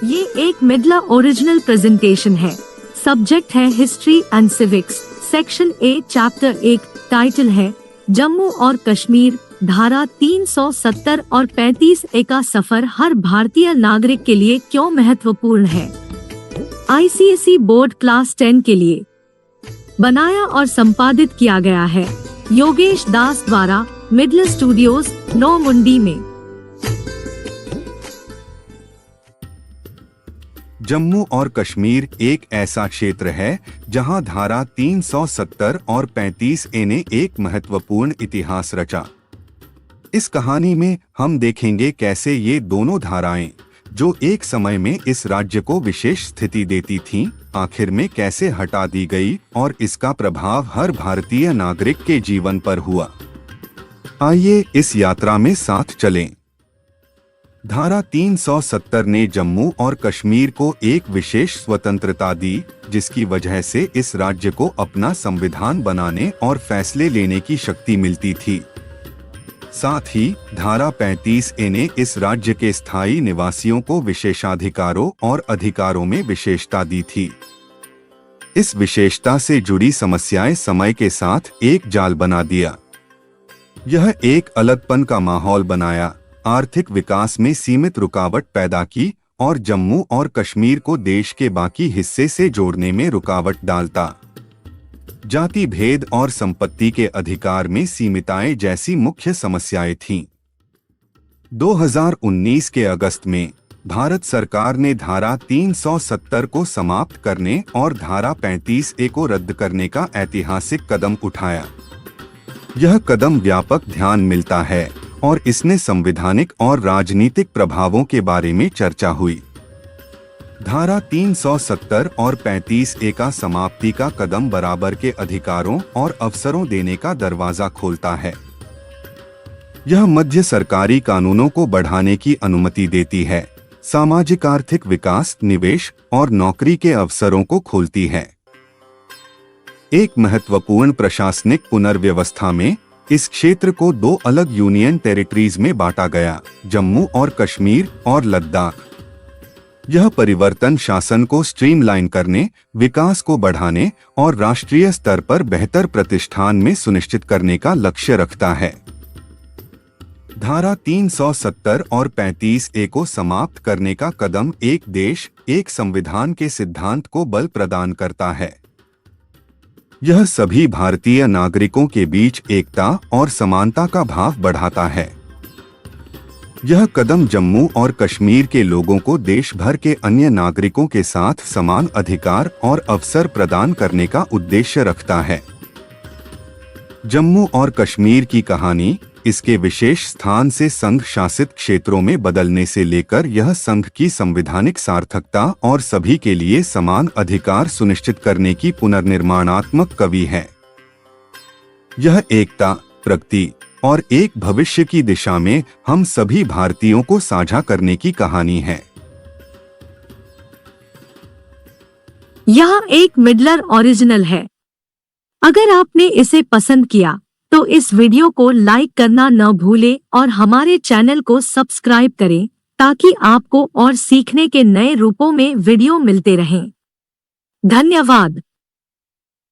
ये एक मिडला original presentation है। सब्जेक्ट है history and civics. Section A chapter 1 title है जम्मू और कश्मीर। धारा 370 और 35A का सफर हर भारतीय नागरिक के लिए क्यों महत्वपूर्ण है। ICSE बोर्ड क्लास 10 के लिए बनाया और संपादित किया गया है योगेश दास द्वारा, मिडल स्टूडियोज, नौ मुंडी में। जम्मू और कश्मीर एक ऐसा क्षेत्र है जहां धारा 370 और 35A ने एक महत्वपूर्ण इतिहास रचा। इस कहानी में हम देखेंगे कैसे ये दोनों धाराएं, जो एक समय में इस राज्य को विशेष स्थिति देती थीं, आखिर में कैसे हटा दी गई और इसका प्रभाव हर भारतीय नागरिक के जीवन पर हुआ। आइए इस यात्रा में साथ चलें। धारा 370 ने जम्मू और कश्मीर को एक विशेष स्वतंत्रता दी, जिसकी वजह से इस राज्य को अपना संविधान बनाने और फैसले लेने की शक्ति मिलती थी। साथ ही धारा 35A ने इस राज्य के स्थायी निवासियों को विशेषाधिकारों और अधिकारों में विशेषता दी थी। इस विशेषता से जुड़ी समस्याएं समय के साथ एक जाल बना दिया। यह एक अलगपन का माहौल बनाया, आर्थिक विकास में सीमित रुकावट पैदा की और जम्मू और कश्मीर को देश के बाकी हिस्से से जोड़ने में रुकावट डालता। जाति भेद और संपत्ति के अधिकार में सीमितताएं जैसी मुख्य समस्याएं थीं। 2019 के अगस्त में भारत सरकार ने धारा 370 को समाप्त करने और धारा 35A को रद्द करने का ऐतिहासिक कदम उठाया। यह कदम व्यापक ध्यान मिलता है और इसने संवैधानिक और राजनीतिक प्रभावों के बारे में चर्चा हुई। धारा 370 और 35A का समाप्ति का कदम बराबर के अधिकारों और अवसरों देने का दरवाजा खोलता है। यह मध्य सरकारी कानूनों को बढ़ाने की अनुमति देती है, सामाजिक आर्थिक विकास, निवेश और नौकरी के अवसरों को खोलती है। एक महत्वपूर्ण प्रशासनिक पुनर्व्यवस्था में इस क्षेत्र को दो अलग यूनियन टेरिटरीज में बांटा गया, जम्मू और कश्मीर और लद्दाख। यह परिवर्तन शासन को स्ट्रीमलाइन करने, विकास को बढ़ाने और राष्ट्रीय स्तर पर बेहतर प्रतिष्ठान में सुनिश्चित करने का लक्ष्य रखता है। धारा 370 और 35A को समाप्त करने का कदम एक देश, एक संविधान के सिद्धांत को बल प्रदान करता है। यह सभी भारतीय नागरिकों के बीच एकता और समानता का भाव बढ़ाता है। यह कदम जम्मू और कश्मीर के लोगों को देश भर के अन्य नागरिकों के साथ समान अधिकार और अवसर प्रदान करने का उद्देश्य रखता है। जम्मू और कश्मीर की कहानी इसके विशेष स्थान से संघ शासित क्षेत्रों में बदलने से लेकर यह संघ की संवैधानिक सार्थकता और सभी के लिए समान अधिकार सुनिश्चित करने की पुनर्निर्माणात्मक कवि है। यह एकता, प्रगति और एक भविष्य की दिशा में हम सभी भारतीयों को साझा करने की कहानी है। यह एक मिडलर ओरिजिनल है। अगर आपने इसे पसंद किया तो इस वीडियो को लाइक करना न भूलें और हमारे चैनल को सब्सक्राइब करें ताकि आपको और सीखने के नए रूपों में वीडियो मिलते रहें। धन्यवाद।